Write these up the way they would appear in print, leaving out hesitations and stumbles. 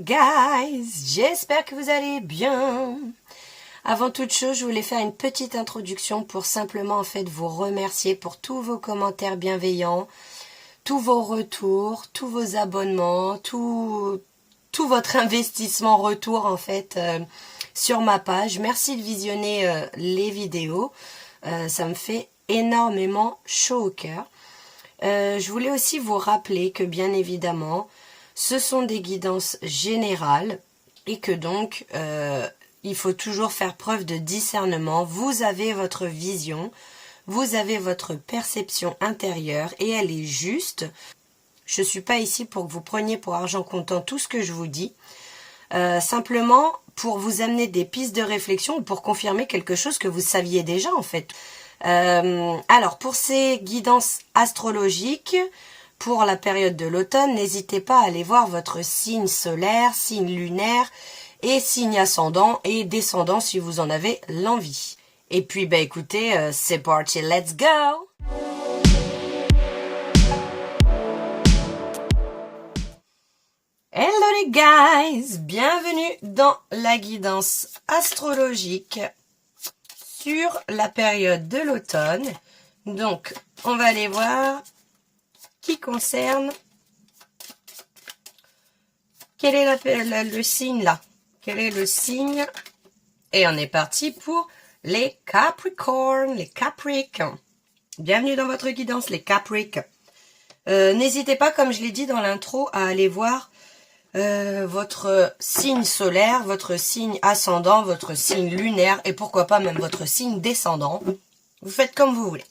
guys, j'espère que vous allez bien. Avant toute chose, je voulais faire une petite introduction pour simplement en fait vous remercier pour tous vos commentaires bienveillants, tous vos retours, tous vos abonnements, tout votre investissement retour en fait sur ma page. Merci de visionner les vidéos, ça me fait énormément chaud au cœur. Je voulais aussi vous rappeler que bien évidemment, ce sont des guidances générales et que donc il faut toujours faire preuve de discernement. Vous avez votre vision, vous avez votre perception intérieure et elle est juste. Je ne suis pas ici pour que vous preniez pour argent comptant tout ce que je vous dis. Simplement pour vous amener des pistes de réflexion ou pour confirmer quelque chose que vous saviez déjà en fait. Alors pour ces guidances astrologiques, pour la période de l'automne, n'hésitez pas à aller voir votre signe solaire, signe lunaire et signe ascendant et descendant si vous en avez l'envie. Et puis bah écoutez, c'est parti, let's go! Hello les guys, bienvenue dans la guidance astrologique sur la période de l'automne. Donc on va aller voir qui concerne quel est le signe là, quel est le signe, et on est parti pour les Capricornes, les Capriques. Bienvenue dans votre guidance les Capriques. N'hésitez pas, comme je l'ai dit dans l'intro, à aller voir votre signe solaire, votre signe ascendant, votre signe lunaire et pourquoi pas même votre signe descendant. Vous faites comme vous voulez.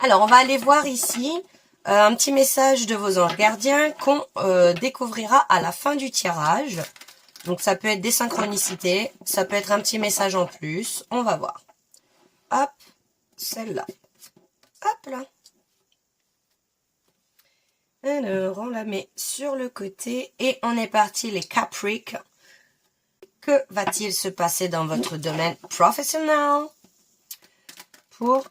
Alors, on va aller voir ici un petit message de vos anges gardiens qu'on découvrira à la fin du tirage. Donc, ça peut être des synchronicités, ça peut être un petit message en plus. On va voir. Hop, celle-là. Hop là. Alors, on la met sur le côté et on est parti les Capriques. Que va-t-il se passer dans votre domaine professionnel pour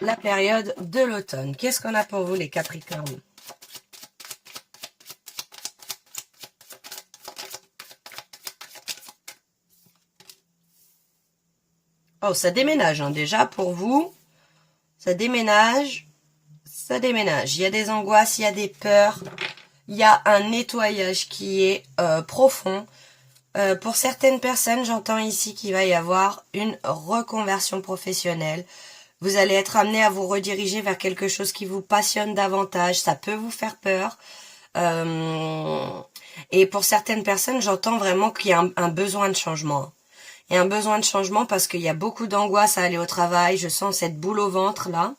la période de l'automne? Qu'est-ce qu'on a pour vous les Capricornes? Oh, ça déménage hein, déjà pour vous. Ça déménage. Ça déménage. Il y a des angoisses, il y a des peurs. Il y a un nettoyage qui est profond. Pour certaines personnes, j'entends ici qu'il va y avoir une reconversion professionnelle. Vous allez être amené à vous rediriger vers quelque chose qui vous passionne davantage. Ça peut vous faire peur. Et pour certaines personnes, j'entends vraiment qu'il y a un besoin de changement. Il y a un besoin de changement parce qu'il y a beaucoup d'angoisse à aller au travail. Je sens cette boule au ventre là.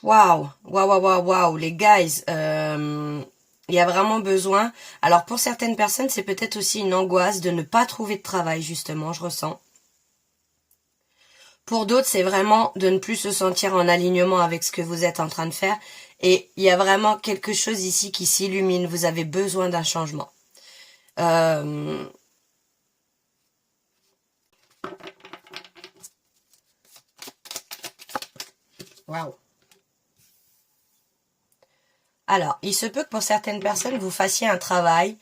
Waouh, les guys. Il y a vraiment besoin. Alors pour certaines personnes, c'est peut-être aussi une angoisse de ne pas trouver de travail justement, je ressens. Pour d'autres, c'est vraiment de ne plus se sentir en alignement avec ce que vous êtes en train de faire. Et il y a vraiment quelque chose ici qui s'illumine. Vous avez besoin d'un changement. Waouh. Alors, il se peut que pour certaines personnes, vous fassiez un travail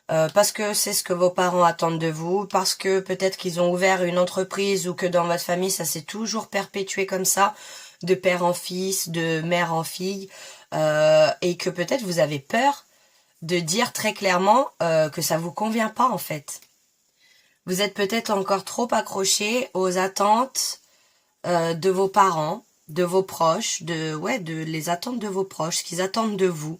parce que c'est ce que vos parents attendent de vous, parce que peut-être qu'ils ont ouvert une entreprise ou que dans votre famille, ça s'est toujours perpétué comme ça, de père en fils, de mère en fille, et que peut-être vous avez peur de dire très clairement que ça vous convient pas en fait. Vous êtes peut-être encore trop accroché aux attentes de vos parents, de vos proches, de les attentes de vos proches, ce qu'ils attendent de vous.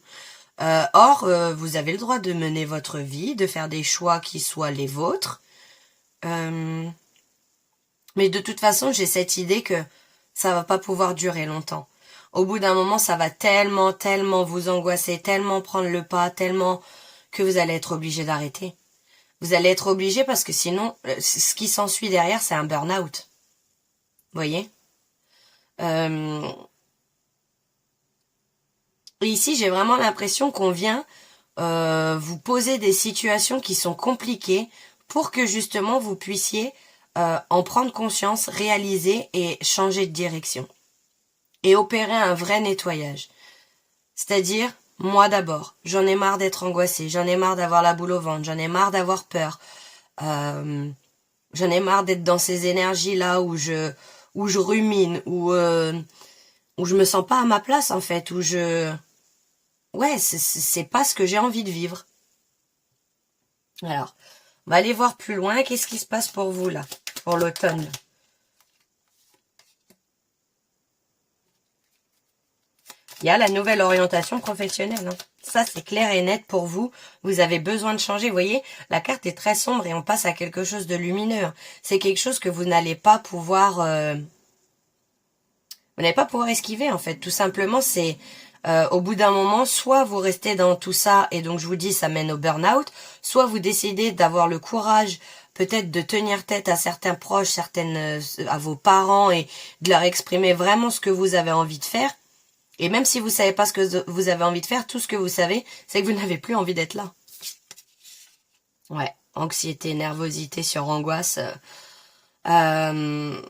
Or, vous avez le droit de mener votre vie, de faire des choix qui soient les vôtres. Mais de toute façon, j'ai cette idée que ça va pas pouvoir durer longtemps. Au bout d'un moment, ça va tellement vous angoisser, tellement prendre le pas, tellement que vous allez être obligé d'arrêter. Vous allez être obligé parce que sinon, ce qui s'ensuit derrière, c'est un burn-out. Vous voyez ? Et ici, j'ai vraiment l'impression qu'on vient vous poser des situations qui sont compliquées pour que justement vous puissiez en prendre conscience, réaliser et changer de direction. Et opérer un vrai nettoyage. C'est-à-dire, moi d'abord. J'en ai marre d'être angoissée, j'en ai marre d'avoir la boule au ventre, j'en ai marre d'avoir peur. J'en ai marre d'être dans ces énergies-là où je rumine, où je me sens pas à ma place en fait, ouais, c'est pas ce que j'ai envie de vivre. Alors, on va aller voir plus loin. Qu'est-ce qui se passe pour vous là, pour l'automne? Il y a la nouvelle orientation professionnelle. Hein. Ça, c'est clair et net pour vous. Vous avez besoin de changer. Vous voyez, la carte est très sombre et on passe à quelque chose de lumineux. C'est quelque chose que vous n'allez pas pouvoir... vous n'allez pas pouvoir esquiver, en fait. Tout simplement, c'est... au bout d'un moment, soit vous restez dans tout ça, et donc je vous dis, ça mène au burn-out, soit vous décidez d'avoir le courage, peut-être de tenir tête à certains proches, à vos parents, et de leur exprimer vraiment ce que vous avez envie de faire. Et même si vous savez pas ce que vous avez envie de faire, tout ce que vous savez, c'est que vous n'avez plus envie d'être là. Ouais, anxiété, nervosité, surangoisse. Il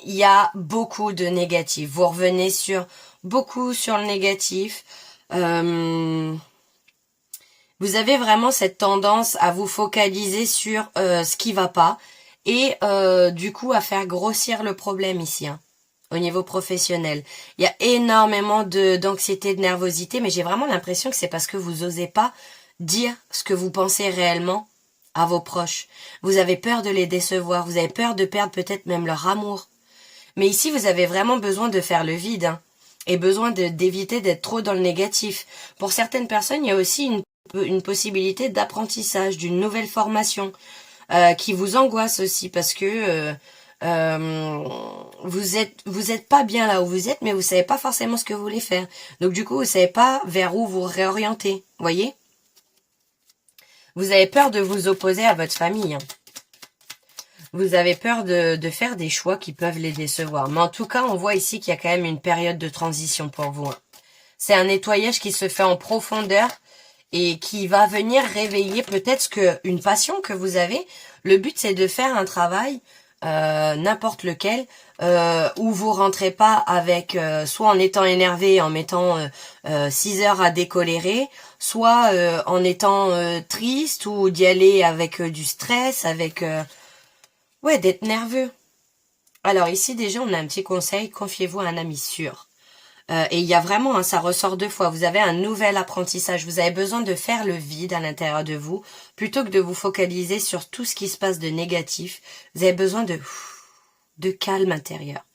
y a beaucoup de négatifs. Vous revenez beaucoup sur le négatif. Vous avez vraiment cette tendance à vous focaliser sur ce qui va pas et du coup à faire grossir le problème ici. Hein. Au niveau professionnel. Il y a énormément d'anxiété, de nervosité, mais j'ai vraiment l'impression que c'est parce que vous osez pas dire ce que vous pensez réellement à vos proches. Vous avez peur de les décevoir, vous avez peur de perdre peut-être même leur amour. Mais ici, vous avez vraiment besoin de faire le vide, hein, et besoin d'éviter d'être trop dans le négatif. Pour certaines personnes, il y a aussi une possibilité d'apprentissage, d'une nouvelle formation, qui vous angoisse aussi, parce que... vous êtes pas bien là où vous êtes, mais vous savez pas forcément ce que vous voulez faire. Donc du coup, vous savez pas vers où vous réorienter. Voyez? Vous avez peur de vous opposer à votre famille. Hein. Vous avez peur de faire des choix qui peuvent les décevoir. Mais en tout cas, on voit ici qu'il y a quand même une période de transition pour vous. Hein. C'est un nettoyage qui se fait en profondeur et qui va venir réveiller peut-être une passion que vous avez. Le but, c'est de faire un travail n'importe lequel, où vous rentrez pas avec soit en étant énervé, en mettant 6 heures à décolérer, soit en étant triste, ou d'y aller avec du stress, avec ouais, d'être nerveux. Alors ici déjà on a un petit conseil, confiez-vous à un ami sûr. Et il y a vraiment, hein, ça ressort 2 fois, vous avez un nouvel apprentissage, vous avez besoin de faire le vide à l'intérieur de vous, plutôt que de vous focaliser sur tout ce qui se passe de négatif, vous avez besoin de calme intérieur.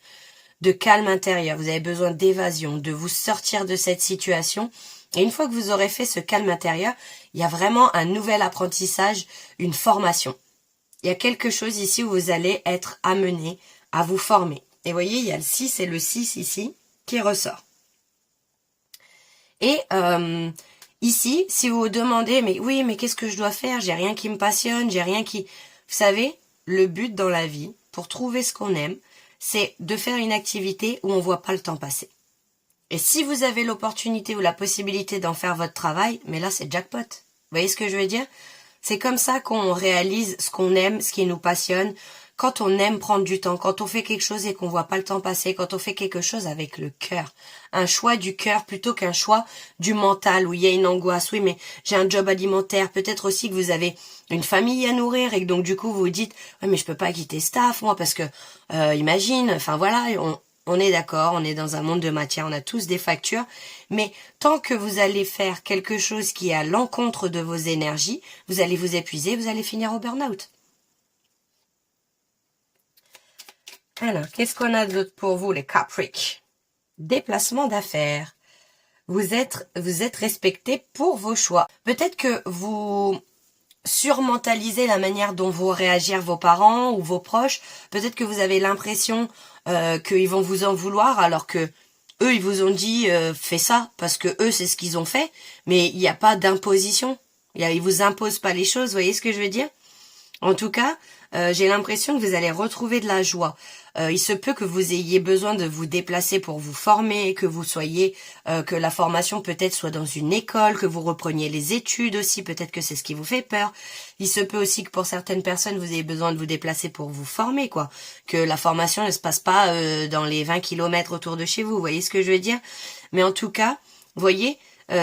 De calme intérieur, vous avez besoin d'évasion, de vous sortir de cette situation. Et une fois que vous aurez fait ce calme intérieur, il y a vraiment un nouvel apprentissage, une formation. Il y a quelque chose ici où vous allez être amené à vous former. Et vous voyez, il y a le 6 et le 6 ici qui ressort. Et ici, si vous vous demandez, mais oui, mais qu'est-ce que je dois faire? J'ai rien qui me passionne, j'ai rien qui... Vous savez, le but dans la vie, pour trouver ce qu'on aime, c'est de faire une activité où on voit pas le temps passer. Et si vous avez l'opportunité ou la possibilité d'en faire votre travail, mais là, c'est jackpot. Vous voyez ce que je veux dire? C'est comme ça qu'on réalise ce qu'on aime, ce qui nous passionne. Quand on aime prendre du temps, quand on fait quelque chose et qu'on voit pas le temps passer, quand on fait quelque chose avec le cœur. Un choix du cœur plutôt qu'un choix du mental où il y a une angoisse. Oui, mais j'ai un job alimentaire. Peut-être aussi que vous avez une famille à nourrir et que donc du coup vous vous dites « Ouais, mais je peux pas quitter staff, moi, parce que imagine, enfin voilà, on est d'accord, on est dans un monde de matière, on a tous des factures. Mais tant que vous allez faire quelque chose qui est à l'encontre de vos énergies, vous allez vous épuiser, vous allez finir au burn-out. Alors, qu'est-ce qu'on a d'autre pour vous, les Capricornes? Déplacement d'affaires. Vous êtes respecté pour vos choix. Peut-être que vous surmentalisez la manière dont vont réagir vos parents ou vos proches. Peut-être que vous avez l'impression qu'ils vont vous en vouloir alors que eux, ils vous ont dit fais ça parce que eux, c'est ce qu'ils ont fait. Mais il n'y a pas d'imposition. Ils vous imposent pas les choses. Vous voyez ce que je veux dire? En tout cas, j'ai l'impression que vous allez retrouver de la joie. Il se peut que vous ayez besoin de vous déplacer pour vous former, que vous soyez, que la formation peut-être soit dans une école, que vous repreniez les études aussi, peut-être que c'est ce qui vous fait peur. Il se peut aussi que pour certaines personnes, vous ayez besoin de vous déplacer pour vous former, quoi. Que la formation ne se passe pas dans les 20 kilomètres autour de chez vous, vous voyez ce que je veux dire? Mais en tout cas, vous voyez,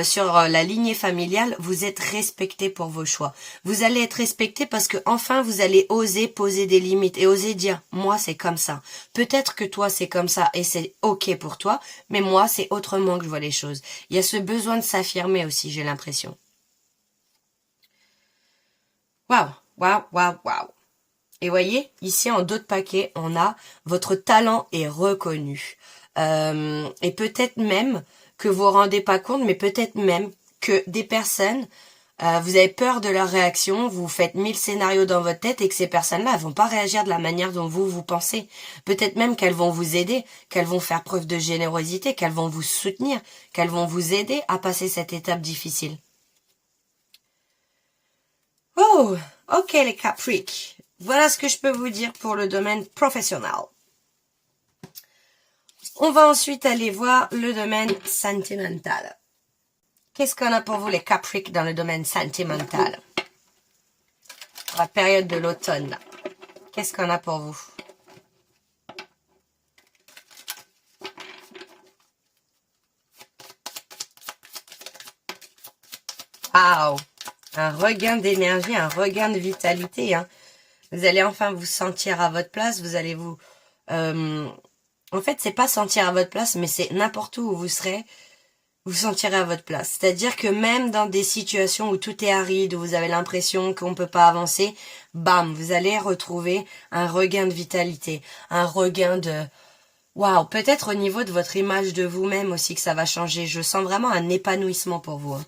sur la lignée familiale, vous êtes respecté pour vos choix. Vous allez être respecté parce que enfin vous allez oser poser des limites et oser dire moi c'est comme ça. Peut-être que toi c'est comme ça et c'est ok pour toi, mais moi c'est autrement que je vois les choses. Il y a ce besoin de s'affirmer aussi, j'ai l'impression. Waouh, waouh, waouh, waouh. Et voyez, ici en dos de paquet, on a votre talent est reconnu. Et peut-être même que vous vous rendez pas compte, mais peut-être même que des personnes, vous avez peur de leur réaction, vous faites 1000 scénarios dans votre tête et que ces personnes-là, elles vont pas réagir de la manière dont vous pensez. Peut-être même qu'elles vont vous aider, qu'elles vont faire preuve de générosité, qu'elles vont vous soutenir, qu'elles vont vous aider à passer cette étape difficile. Oh, ok les Capricornes. Voilà ce que je peux vous dire pour le domaine professionnel. On va ensuite aller voir le domaine sentimental. Qu'est-ce qu'on a pour vous les Capricornes dans le domaine sentimental? Pour la période de l'automne, là. Qu'est-ce qu'on a pour vous? Waouh! Un regain d'énergie, un regain de vitalité, hein. Vous allez enfin vous sentir à votre place, vous allez vous... en fait, c'est pas sentir à votre place, mais c'est n'importe où vous serez, vous sentirez à votre place. C'est-à-dire que même dans des situations où tout est aride, où vous avez l'impression qu'on ne peut pas avancer, bam, vous allez retrouver un regain de vitalité, un regain de... Waouh, peut-être au niveau de votre image de vous-même aussi que ça va changer. Je sens vraiment un épanouissement pour vous, hein.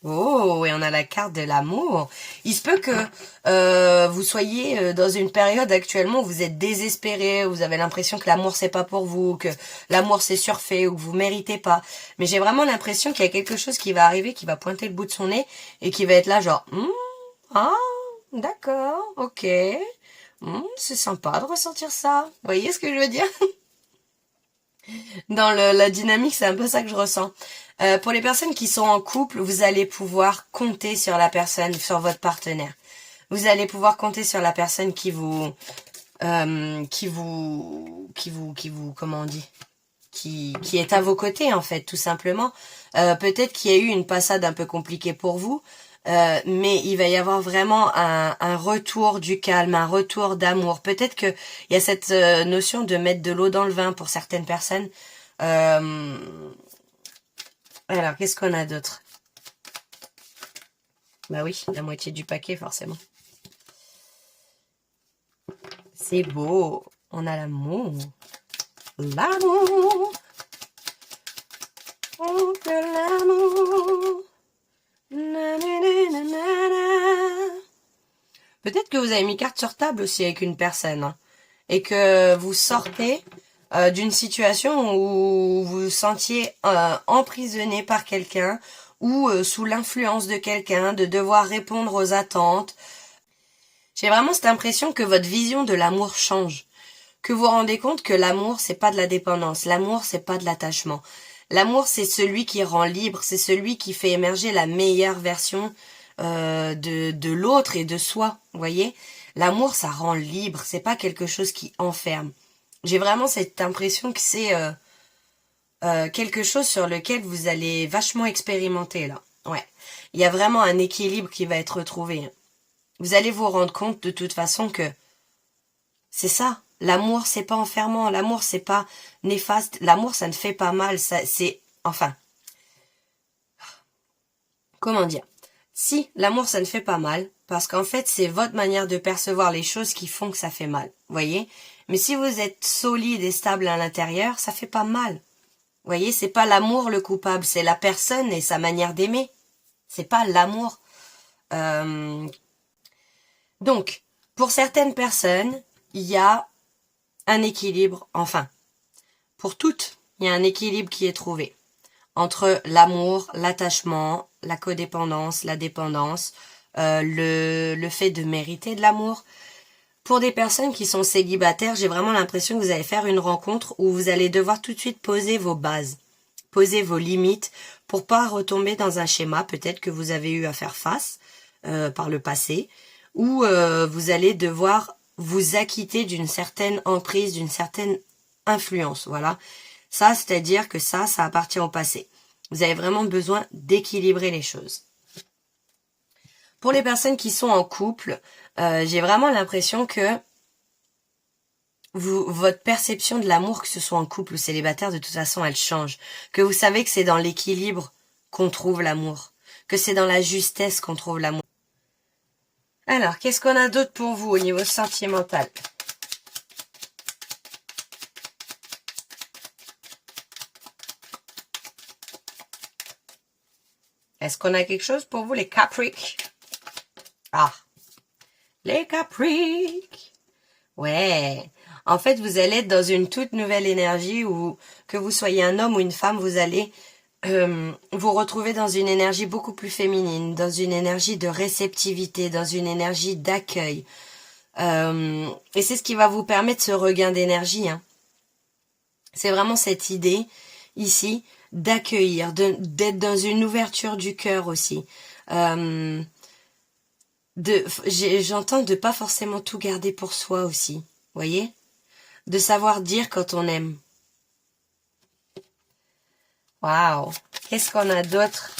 Oh, et on a la carte de l'amour. Il se peut que vous soyez dans une période actuellement où vous êtes désespéré, où vous avez l'impression que l'amour c'est pas pour vous, que l'amour c'est surfait ou que vous méritez pas. Mais j'ai vraiment l'impression qu'il y a quelque chose qui va arriver, qui va pointer le bout de son nez et qui va être là genre ah, d'accord, ok. C'est sympa de ressentir ça. Vous voyez ce que je veux dire? Dans la dynamique, c'est un peu ça que je ressens. Pour les personnes qui sont en couple, vous allez pouvoir compter sur la personne, sur votre partenaire. Vous allez pouvoir compter sur la personne qui vous, comment on dit, qui est à vos côtés en fait, tout simplement. Peut-être qu'il y a eu une passade un peu compliquée pour vous, mais il va y avoir vraiment un retour du calme, un retour d'amour. Peut-être qu'il y a cette notion de mettre de l'eau dans le vin pour certaines personnes. Alors, qu'est-ce qu'on a d'autre? Bah oui, la moitié du paquet, forcément. C'est beau. On a l'amour. L'amour. On fait l'amour. Peut-être que vous avez mis carte sur table aussi avec une personne, hein, et que vous sortez d'une situation où vous vous sentiez emprisonné par quelqu'un ou sous l'influence de quelqu'un, de devoir répondre aux attentes. J'ai vraiment cette impression que votre vision de l'amour change, que vous vous rendez compte que l'amour c'est pas de la dépendance, l'amour c'est pas de l'attachement. L'amour c'est celui qui rend libre, c'est celui qui fait émerger la meilleure version de l'autre et de soi, vous voyez. L'amour ça rend libre, c'est pas quelque chose qui enferme. J'ai vraiment cette impression que c'est quelque chose sur lequel vous allez vachement expérimenter là. Ouais, il y a vraiment un équilibre qui va être retrouvé. Vous allez vous rendre compte de toute façon que c'est ça. L'amour c'est pas enfermant, l'amour c'est pas néfaste, l'amour ça ne fait pas mal, ça c'est enfin. Comment dire? Si l'amour ça ne fait pas mal, parce qu'en fait c'est votre manière de percevoir les choses qui font que ça fait mal, voyez. Mais si vous êtes solide et stable à l'intérieur, ça fait pas mal. Vous voyez, c'est pas l'amour le coupable, c'est la personne et sa manière d'aimer. C'est pas l'amour. Donc, pour certaines personnes, il y a un équilibre, enfin, pour toutes, il y a un équilibre qui est trouvé entre l'amour, l'attachement, la codépendance, la dépendance, le fait de mériter de l'amour. Pour des personnes qui sont célibataires, j'ai vraiment l'impression que vous allez faire une rencontre où vous allez devoir tout de suite poser vos bases, poser vos limites pour pas retomber dans un schéma peut-être que vous avez eu à faire face par le passé, où vous allez devoir vous acquitter d'une certaine emprise, d'une certaine influence, voilà. Ça, c'est-à-dire que ça appartient au passé. Vous avez vraiment besoin d'équilibrer les choses. Pour les personnes qui sont en couple, j'ai vraiment l'impression que votre perception de l'amour, que ce soit en couple ou célibataire, de toute façon, elle change. Que vous savez que c'est dans l'équilibre qu'on trouve l'amour. Que c'est dans la justesse qu'on trouve l'amour. Alors, qu'est-ce qu'on a d'autre pour vous au niveau sentimental? Est-ce qu'on a quelque chose pour vous, les Capricornes? Ah, les Capricornes. Ouais. En fait, vous allez être dans une toute nouvelle énergie où, que vous soyez un homme ou une femme, vous allez vous retrouver dans une énergie beaucoup plus féminine, dans une énergie de réceptivité, dans une énergie d'accueil. Et c'est ce qui va vous permettre ce regain d'énergie. Hein. C'est vraiment cette idée ici d'accueillir, d'être dans une ouverture du cœur aussi. J'entends de pas forcément tout garder pour soi aussi, voyez, de savoir dire quand on aime. Waouh, qu'est-ce qu'on a d'autre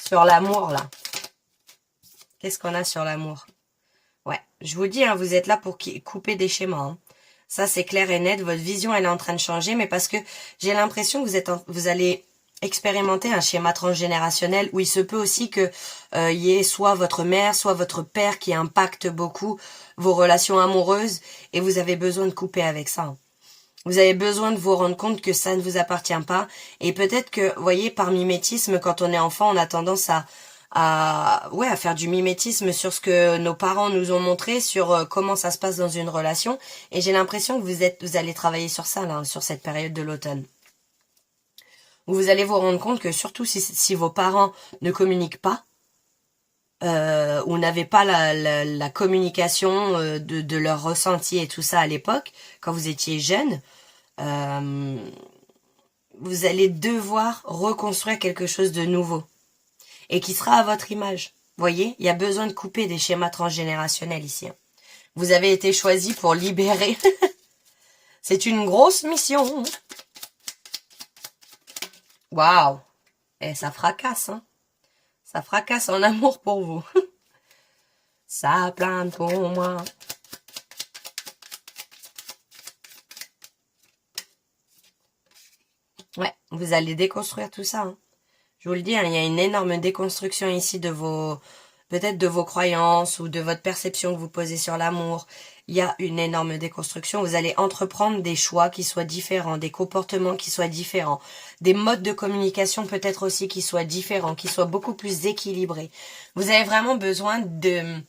sur l'amour là? Qu'est-ce qu'on a sur l'amour? Ouais, je vous dis, hein, vous êtes là pour couper des schémas. Hein. Ça, c'est clair et net. Votre vision, elle est en train de changer, mais parce que j'ai l'impression que vous allez expérimenter un schéma transgénérationnel où il se peut aussi que y ait soit votre mère, soit votre père qui impacte beaucoup vos relations amoureuses et vous avez besoin de couper avec ça. Vous avez besoin de vous rendre compte que ça ne vous appartient pas et peut-être que, vous voyez, par mimétisme, quand on est enfant, on a tendance à faire du mimétisme sur ce que nos parents nous ont montré, sur comment ça se passe dans une relation. Et j'ai l'impression que vous allez travailler sur ça, là, sur cette période de l'automne. Où vous allez vous rendre compte que surtout si vos parents ne communiquent pas, ou n'avaient pas la communication de leur ressenti et tout ça à l'époque, quand vous étiez jeune, vous allez devoir reconstruire quelque chose de nouveau. Et qui sera à votre image. Vous voyez, il y a besoin de couper des schémas transgénérationnels ici. Vous avez été choisi pour libérer. C'est une grosse mission. Waouh. Et ça fracasse, hein. Ça fracasse en amour pour vous. Ça plane pour moi. Ouais, vous allez déconstruire tout ça, hein. Je vous le dis, hein, il y a une énorme déconstruction ici de peut-être de vos croyances ou de votre perception que vous posez sur l'amour. Il y a une énorme déconstruction. Vous allez entreprendre des choix qui soient différents, des comportements qui soient différents, des modes de communication peut-être aussi qui soient différents, qui soient beaucoup plus équilibrés. Vous avez vraiment besoin de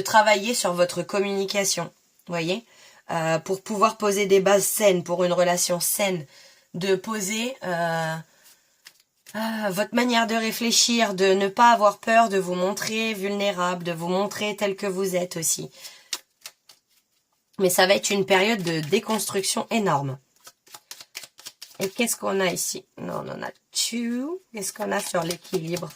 travailler sur votre communication, vous voyez, pour pouvoir poser des bases saines pour une relation saine, de poser votre manière de réfléchir, de ne pas avoir peur de vous montrer vulnérable, de vous montrer tel que vous êtes aussi. Mais ça va être une période de déconstruction énorme. Et qu'est-ce qu'on a ici? Non, on en a two. Qu'est-ce qu'on a sur l'équilibre?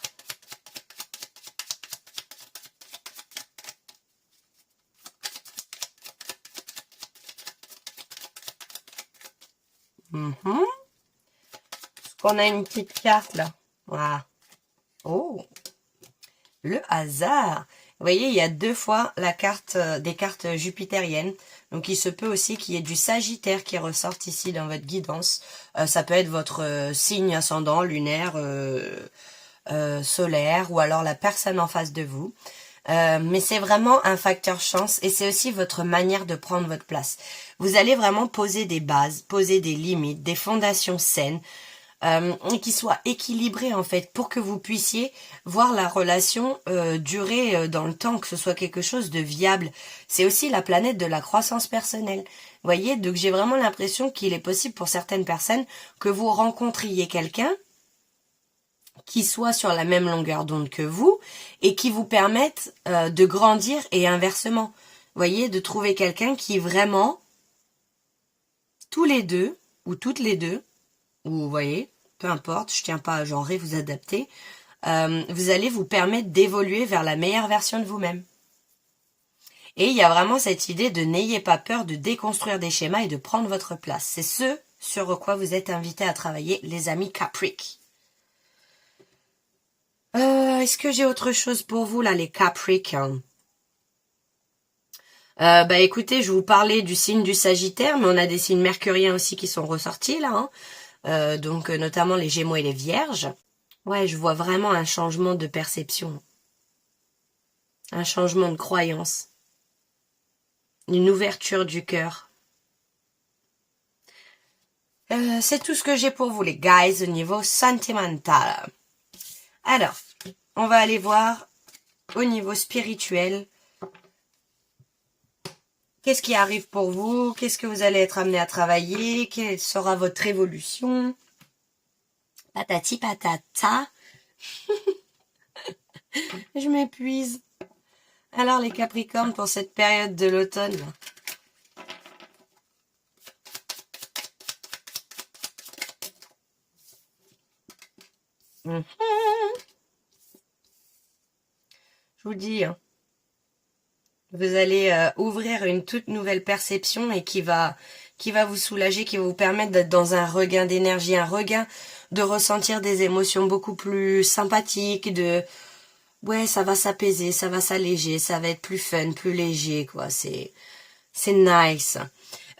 Qu'on a une petite carte là. Voilà. Oh, le hasard. Vous voyez, il y a 2 fois la carte des cartes jupitériennes. Donc, il se peut aussi qu'il y ait du Sagittaire qui ressorte ici dans votre guidance. Ça peut être votre signe ascendant, lunaire, solaire, ou alors la personne en face de vous. Mais c'est vraiment un facteur chance et c'est aussi votre manière de prendre votre place. Vous allez vraiment poser des bases, poser des limites, des fondations saines, qui soit équilibré en fait pour que vous puissiez voir la relation durer dans le temps, que ce soit quelque chose de viable. C'est aussi la planète de la croissance personnelle. Vous voyez, donc j'ai vraiment l'impression qu'il est possible pour certaines personnes que vous rencontriez quelqu'un qui soit sur la même longueur d'onde que vous et qui vous permette de grandir et inversement. Vous voyez, de trouver quelqu'un qui vraiment, tous les deux ou toutes les deux, ou vous voyez, peu importe, je tiens pas à genrer, vous adapter, vous allez vous permettre d'évoluer vers la meilleure version de vous-même. Et il y a vraiment cette idée de n'ayez pas peur de déconstruire des schémas et de prendre votre place. C'est ce sur quoi vous êtes invités à travailler, les amis Capricornes. Est-ce que j'ai autre chose pour vous là, les Capricorn? Écoutez, je vous parlais du signe du Sagittaire, mais on a des signes mercuriens aussi qui sont ressortis là, hein. Donc notamment les Gémeaux et les Vierges. Ouais, je vois vraiment un changement de perception, un changement de croyance, une ouverture du cœur. C'est tout ce que j'ai pour vous les guys au niveau sentimental. Alors, on va aller voir au niveau spirituel. Qu'est-ce qui arrive pour vous? Qu'est-ce que vous allez être amené à travailler? Quelle sera votre évolution? Patati patata. Je m'épuise. Alors les Capricornes pour cette période de l'automne. Je vous dis, hein, vous allez ouvrir une toute nouvelle perception et qui va vous soulager, qui va vous permettre d'être dans un regain d'énergie, un regain de ressentir des émotions beaucoup plus sympathiques, ouais, ça va s'apaiser, ça va s'alléger, ça va être plus fun, plus léger, quoi. C'est nice.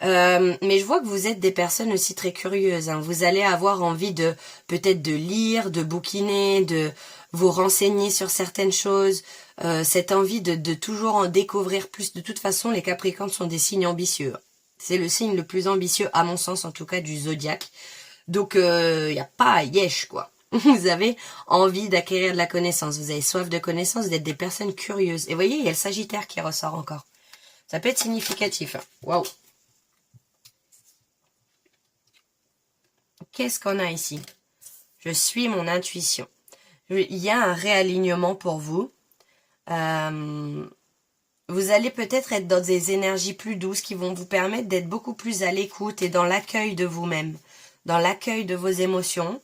Mais je vois que vous êtes des personnes aussi très curieuses, hein. Vous allez avoir envie de peut-être de lire, de bouquiner, de vous renseigner sur certaines choses. Cette envie de toujours en découvrir plus. De toute façon, les Capricornes sont des signes ambitieux. C'est le signe le plus ambitieux, à mon sens en tout cas, du zodiaque. Donc, y a pas à yesh, quoi. Vous avez envie d'acquérir de la connaissance, vous avez soif de connaissance, vous êtes des personnes curieuses. Et vous voyez, il y a le Sagittaire qui ressort encore. Ça peut être significatif. Waouh. Qu'est-ce qu'on a ici? Je suis mon intuition. Il y a un réalignement pour vous. Vous allez peut-être être dans des énergies plus douces qui vont vous permettre d'être beaucoup plus à l'écoute et dans l'accueil de vous-même, dans l'accueil de vos émotions,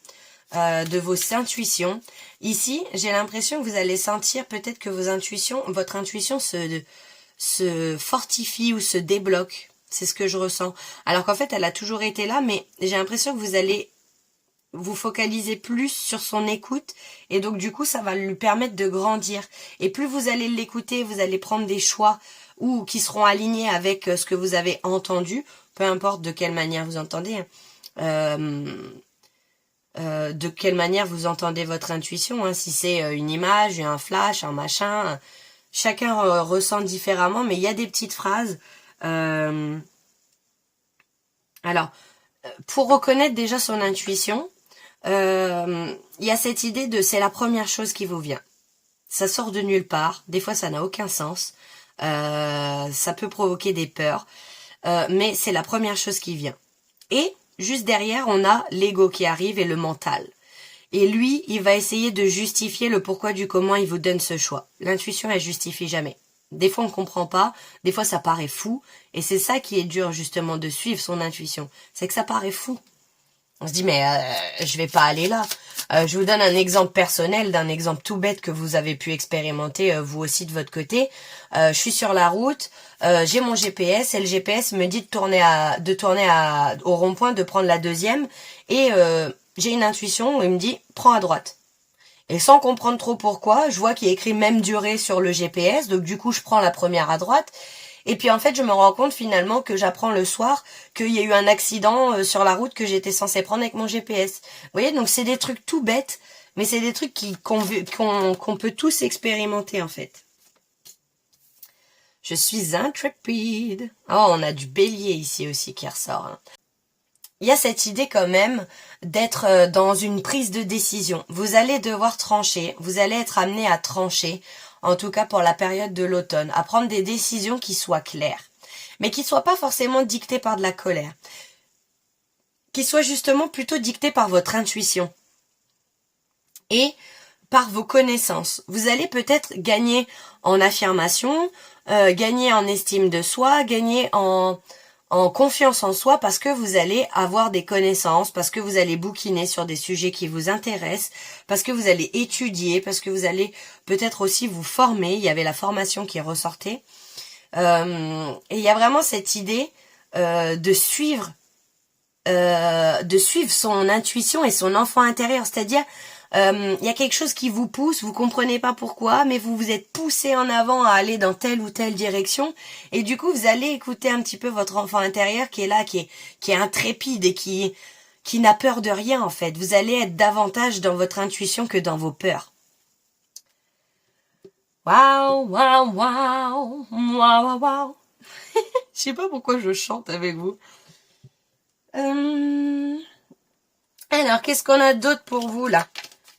de vos intuitions. Ici, j'ai l'impression que vous allez sentir peut-être que votre intuition se fortifie ou se débloque. C'est ce que je ressens. Alors qu'en fait, elle a toujours été là, mais j'ai l'impression que vous allez vous focaliser plus sur son écoute et donc du coup, ça va lui permettre de grandir. Et plus vous allez l'écouter, vous allez prendre des choix ou qui seront alignés avec ce que vous avez entendu, peu importe de quelle manière vous entendez. De quelle manière vous entendez votre intuition, hein, si c'est une image, un flash, un machin, chacun ressent différemment, mais il y a des petites phrases. Alors, pour reconnaître déjà son intuition, il y a cette idée de c'est la première chose qui vous vient. Ça sort de nulle part, des fois ça n'a aucun sens, ça peut provoquer des peurs, mais c'est la première chose qui vient. Et juste derrière, on a l'ego qui arrive et le mental. Et lui, il va essayer de justifier le pourquoi du comment il vous donne ce choix. L'intuition, elle justifie jamais. Des fois, on ne comprend pas, des fois, ça paraît fou, et c'est ça qui est dur, justement, de suivre son intuition. C'est que ça paraît fou. On se dit, mais je vais pas aller là. Je vous donne un exemple personnel, d'un exemple tout bête que vous avez pu expérimenter, vous aussi, de votre côté. Je suis sur la route, j'ai mon GPS, et le GPS me dit de tourner au rond-point, de prendre la deuxième, et j'ai une intuition où il me dit, prends à droite. Et sans comprendre trop pourquoi, je vois qu'il y a écrit même durée sur le GPS, donc du coup je prends la première à droite. Et puis en fait je me rends compte finalement que j'apprends le soir qu'il y a eu un accident sur la route que j'étais censée prendre avec mon GPS. Vous voyez, donc c'est des trucs tout bêtes, mais c'est des trucs qu'on peut tous expérimenter en fait. Je suis intrépide. Oh, on a du bélier ici aussi qui ressort, hein. Il y a cette idée quand même d'être dans une prise de décision. Vous allez devoir trancher, vous allez être amené à trancher, en tout cas pour la période de l'automne, à prendre des décisions qui soient claires, mais qui ne soient pas forcément dictées par de la colère, qui soient justement plutôt dictées par votre intuition et par vos connaissances. Vous allez peut-être gagner en affirmation, gagner en estime de soi, gagner en confiance en soi parce que vous allez avoir des connaissances, parce que vous allez bouquiner sur des sujets qui vous intéressent, parce que vous allez étudier, parce que vous allez peut-être aussi vous former. Il y avait la formation qui ressortait. Et il y a vraiment cette idée de suivre son intuition et son enfant intérieur, c'est-à-dire Il y a quelque chose qui vous pousse, vous comprenez pas pourquoi, mais vous vous êtes poussé en avant à aller dans telle ou telle direction, et du coup vous allez écouter un petit peu votre enfant intérieur qui est là, qui est intrépide et qui n'a peur de rien en fait. Vous allez être davantage dans votre intuition que dans vos peurs. Waouh, waouh, waouh, waouh, waouh, waouh. Je sais pas pourquoi je chante avec vous. Alors, qu'est-ce qu'on a d'autre pour vous là?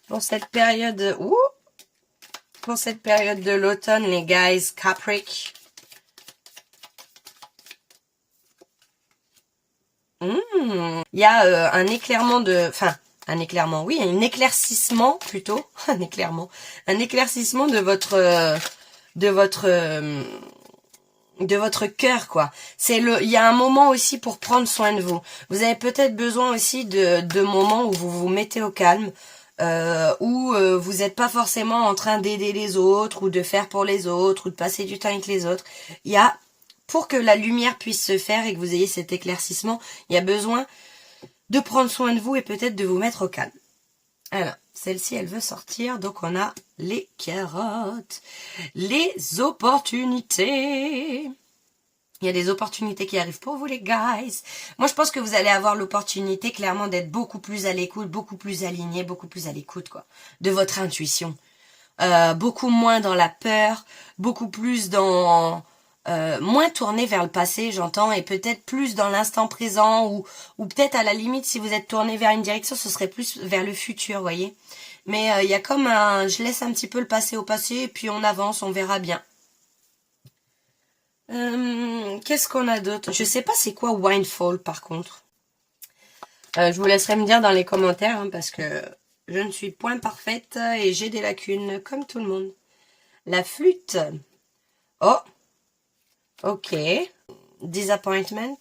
Pour cette période... pour cette période de l'automne, les guys, Capric. Il y a un éclairement de... Enfin, un éclairement, oui, un éclaircissement plutôt. Un éclairement. Un éclaircissement de votre... de votre cœur, quoi. Il y a un moment aussi pour prendre soin de vous. Vous avez peut-être besoin aussi de moments où vous vous mettez au calme, où vous n'êtes pas forcément en train d'aider les autres, ou de faire pour les autres, ou de passer du temps avec les autres. Il y a, pour que la lumière puisse se faire et que vous ayez cet éclaircissement, il y a besoin de prendre soin de vous et peut-être de vous mettre au calme. Alors, celle-ci, elle veut sortir, donc on a les carottes, les opportunités. Il y a des opportunités qui arrivent pour vous, les guys. Moi, je pense que vous allez avoir l'opportunité, clairement, d'être beaucoup plus à l'écoute, beaucoup plus aligné, beaucoup plus à l'écoute, quoi, de votre intuition. Beaucoup moins dans la peur, beaucoup plus dans... moins tourné vers le passé, j'entends, et peut-être plus dans l'instant présent, ou peut-être à la limite, si vous êtes tourné vers une direction, ce serait plus vers le futur, voyez. Mais il y a comme je laisse un petit peu le passé au passé, et puis on avance, on verra bien. Qu'est-ce qu'on a d'autre? Je sais pas c'est quoi Windfall, par contre. Je vous laisserai me dire dans les commentaires, hein, parce que je ne suis point parfaite, et j'ai des lacunes, comme tout le monde. La flûte. Oh, ok. Disappointment,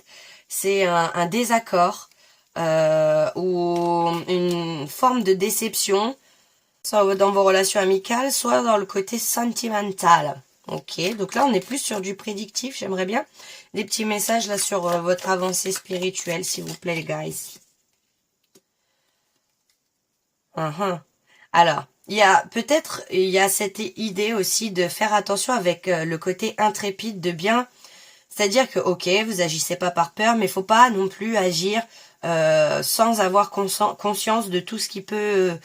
c'est un désaccord ou une forme de déception, soit dans vos relations amicales, soit dans le côté sentimental. Ok, donc là on est plus sur du prédictif. J'aimerais bien des petits messages là sur votre avancée spirituelle, s'il vous plaît, les guys. Alors, il y a cette idée aussi de faire attention avec le côté intrépide, de bien... C'est-à-dire que, ok, vous agissez pas par peur, mais il faut pas non plus agir sans avoir conscience de tout ce qui peut...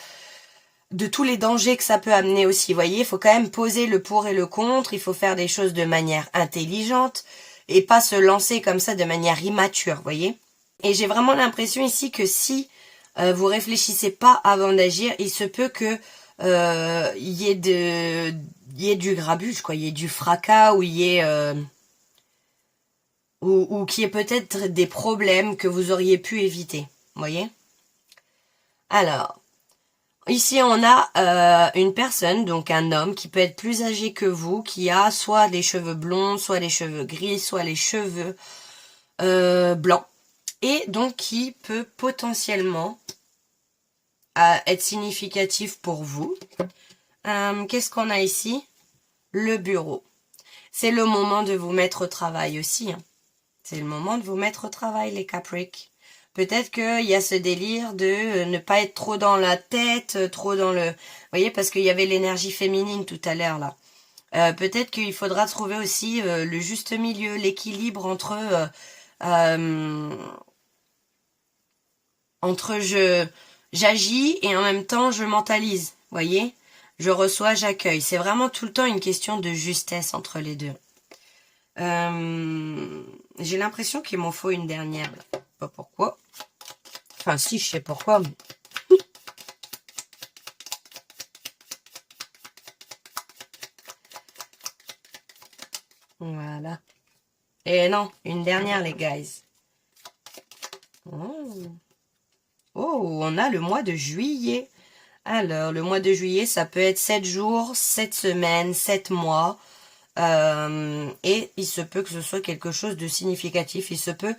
de tous les dangers que ça peut amener aussi. Vous voyez, il faut quand même poser le pour et le contre, il faut faire des choses de manière intelligente et pas se lancer comme ça de manière immature, vous voyez. Et j'ai vraiment l'impression ici que si vous réfléchissez pas avant d'agir, il se peut que y ait du grabuge, quoi, il y ait du fracas, ou il y ait... ou qu'il y ait peut-être des problèmes que vous auriez pu éviter, vous voyez. Alors, ici on a une personne, donc un homme qui peut être plus âgé que vous, qui a soit les cheveux blonds, soit les cheveux gris, soit les cheveux blancs, et donc qui peut potentiellement être significatif pour vous. Qu'est-ce qu'on a ici? Le bureau. C'est le moment de vous mettre au travail aussi, hein. C'est le moment de vous mettre au travail, les Capric. Peut-être qu'il y a ce délire de ne pas être trop dans la tête, trop dans le... Vous voyez, parce qu'il y avait l'énergie féminine tout à l'heure, là. Peut-être qu'il faudra trouver aussi le juste milieu, l'équilibre entre... j'agis et en même temps je mentalise, vous voyez. Je reçois, j'accueille. C'est vraiment tout le temps une question de justesse entre les deux. J'ai l'impression qu'il m'en faut une dernière. Là. Pas pourquoi. Enfin, si, je sais pourquoi. Mais... Voilà. Et non, une dernière, les guys. Oh, on a le mois de juillet. Alors, le mois de juillet, ça peut être 7 jours, 7 semaines, 7 mois. Et il se peut que ce soit quelque chose de significatif. Il se peut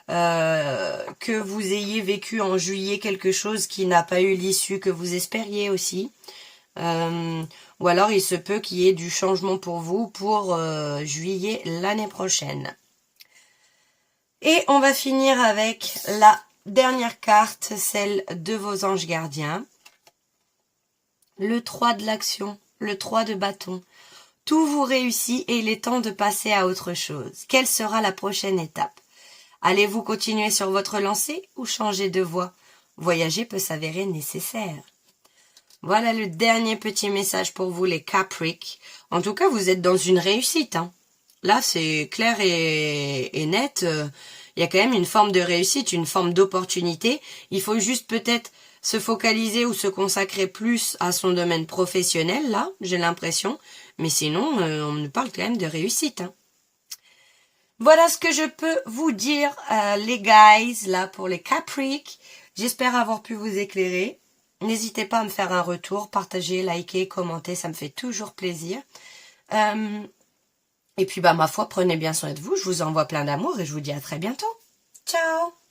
que vous ayez vécu en juillet quelque chose qui n'a pas eu l'issue que vous espériez aussi. Ou alors il se peut qu'il y ait du changement pour vous pour juillet l'année prochaine. Et on va finir avec la dernière carte, celle de vos anges gardiens. le 3 de l'action, le 3 de bâton. Tout vous réussit et il est temps de passer à autre chose. Quelle sera la prochaine étape? Allez-vous continuer sur votre lancée ou changer de voie? Voyager peut s'avérer nécessaire. Voilà le dernier petit message pour vous les Capricornes. En tout cas, vous êtes dans une réussite. Là, c'est clair et net. Il y a quand même une forme de réussite, une forme d'opportunité. Il faut juste peut-être se focaliser ou se consacrer plus à son domaine professionnel, là, j'ai l'impression. Mais sinon, on nous parle quand même de réussite. Voilà ce que je peux vous dire, les guys, là, pour les Capricornes. J'espère avoir pu vous éclairer. N'hésitez pas à me faire un retour, partagez, likez, commentez, ça me fait toujours plaisir. Et puis, ma foi, prenez bien soin de vous. Je vous envoie plein d'amour et je vous dis à très bientôt. Ciao!